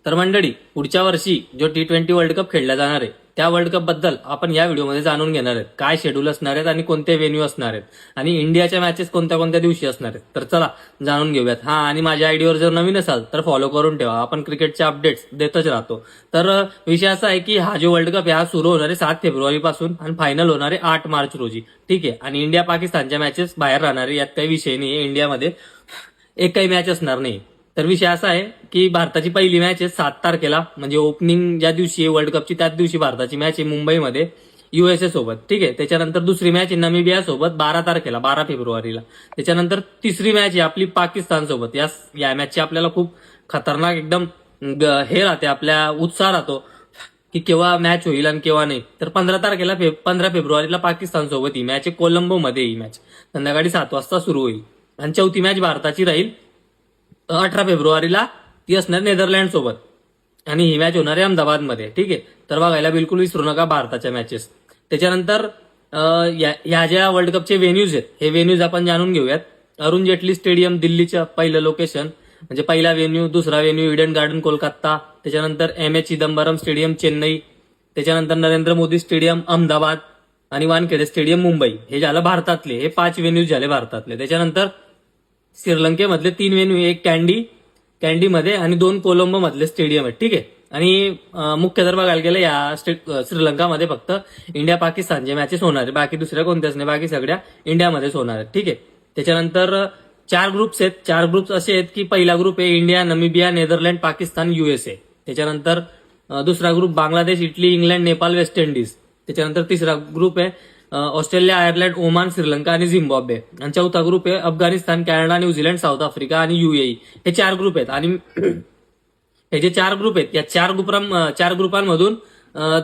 तर मंडळी, पुढच्या वर्षी जो T20 वर्ल्ड कप खेळला जाणार आहे त्या वर्ल्ड कप बद्दल आपण या व्हिडिओमध्ये जाणून घेणार आहेत. काय शेड्यूल असणार आहेत आणि कोणते व्हेन्यू असणार आहेत आणि इंडियाच्या मॅचेस कोणत्या कोणत्या दिवशी असणार आहेत. तर चला जाणून घेऊयात. हा, आणि माझ्या आयडीवर जर नवीन असाल तर फॉलो करून ठेवा. आपण क्रिकेटचे अपडेट्स देतच राहतो. तर विषय असा आहे की हा जो वर्ल्ड कप आहे हा सुरू होणार आहे 7 फेब्रुवारी पासून आणि फायनल होणार आहे 8 मार्च रोजी. ठीक आहे. आणि इंडिया पाकिस्तानच्या मॅचेस बाहेर राहणार आहे, यात काही विषय नाही. इंडियामध्ये एक काही मॅच असणार नाही. तर विषय असा आहे की भारताची पहिली मॅच आहे 7 तारखेला, म्हणजे ओपनिंग ज्या दिवशी आहे वर्ल्ड कपची त्याच दिवशी भारताची मॅच आहे मुंबईमध्ये USA सोबत. ठीक आहे. त्याच्यानंतर दुसरी मॅच आहे नामिबिया सोबत 12 तारखेला, 12 फेब्रुवारीला. त्याच्यानंतर तिसरी मॅच आहे आपली पाकिस्तान सोबत. या मॅचची आपल्याला खूप खतरनाक एकदम हे राहते, आपल्या उत्साह राहतो की केव्हा मॅच होईल आणि केव्हा नाही. तर 15 तारखेला 15 फेब्रुवारीला पाकिस्तान सोबत ही मॅच आहे. कोलंबोमध्ये ही मॅच संध्याकाळी 7 वाजता सुरू होईल. आणि चौथी मॅच भारताची राहील 18 फेब्रुवारीला, ती असणार नेदरलँड सोबत आणि ही मॅच होणार आहे अहमदाबादमध्ये. ठीक आहे. तर बघायला बिलकुल विसरू नका भारताच्या मॅचेस. त्याच्यानंतर ह्या ज्या वर्ल्ड कपचे व्हेन्यूज आहेत हे व्हेन्यूज आपण जाणून घेऊयात. अरुण जेटली स्टेडियम दिल्लीचं पहिलं लोकेशन, म्हणजे पहिला व्हेन्यू. दुसरा व्हेन्यू इडन गार्डन कोलकाता. त्याच्यानंतर MS चिदंबरम स्टेडियम चेन्नई. त्याच्यानंतर नरेंद्र मोदी स्टेडियम अहमदाबाद आणि वानखेडे स्टेडियम मुंबई. हे झालं भारतातले, हे 5 व्हेन्यूज झाले भारतातले. त्याच्यानंतर श्रीलंकेमधले 3 व्हेन्यू, एक कॅन्डीमध्ये आणि 2 कोलंबो मधले स्टेडियम आहेत. ठीक आहे. आणि मुख्य जर बघायला गेलं या श्रीलंकामध्ये फक्त इंडिया पाकिस्तानचे मॅचेस होणार आहे, बाकी दुसऱ्या कोणत्याच नाही, बाकी सगळ्या इंडियामध्येच होणार आहेत. ठीक आहे. त्याच्यानंतर 4 ग्रुप्स आहेत. 4 ग्रुप्स असे आहेत की पहिला ग्रुप आहे India, Namibia, Netherland, Pakistan, USA. त्याच्यानंतर दुसरा group Bangladesh, Italy, England, Nepal, West Indies. त्याच्यानंतर तिसरा ग्रुप आहे ऑस्ट्रेलिया, आयर्लंड, ओमान, श्रीलंका आणि झिम्बाब्वे. आणि चौथा ग्रुप आहे Afghanistan, Canada, New Zealand, south Africa आणि UAE. हे 4 ग्रुप आहेत. आणि हे जे 4 ग्रुप आहेत या 4 ग्रुपांमधून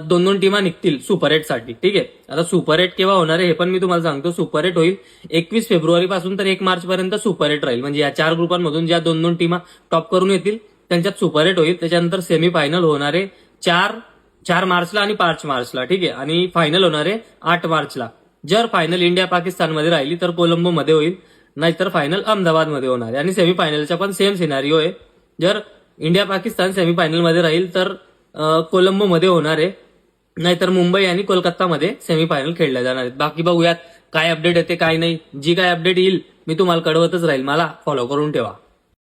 2-2 टीमा निघतील सुपर 8 साठी. ठीक आहे. आता सुपर 8 केव्हा होणार आहे हे पण मी तुम्हाला सांगतो. सुपर 8 होईल 21 फेब्रुवारी पासून तर 1 मार्च पर्यंत सुपर 8 राहील. म्हणजे या 4 ग्रुपांमधून ज्या 2-2 टीमा टॉप करून येतील त्यांच्यात सुपर 8 होईल. त्याच्यानंतर सेमीफायनल होणार आहे 4 मार्चला आणि 5 मार्चला. ठीक आहे. आणि फायनल होणार आहे 8 मार्चला. जर फायनल इंडिया पाकिस्तानमध्ये राहिली तर कोलंबोमध्ये होईल, नाहीतर फायनल अहमदाबादमध्ये होणार आहे. आणि सेमीफायनलचा पण सेम सिनारिओ आहे. जर इंडिया पाकिस्तान सेमीफायनलमध्ये राहील तर कोलंबोमध्ये होणार आहे, नाहीतर मुंबई आणि कोलकातामध्ये सेमीफायनल खेळल्या जाणार आहेत. बाकी बघूयात काय अपडेट येते काय नाही. जी काय अपडेट येईल मी तुम्हाला कळवतच राहील. मला फॉलो करून ठेवा.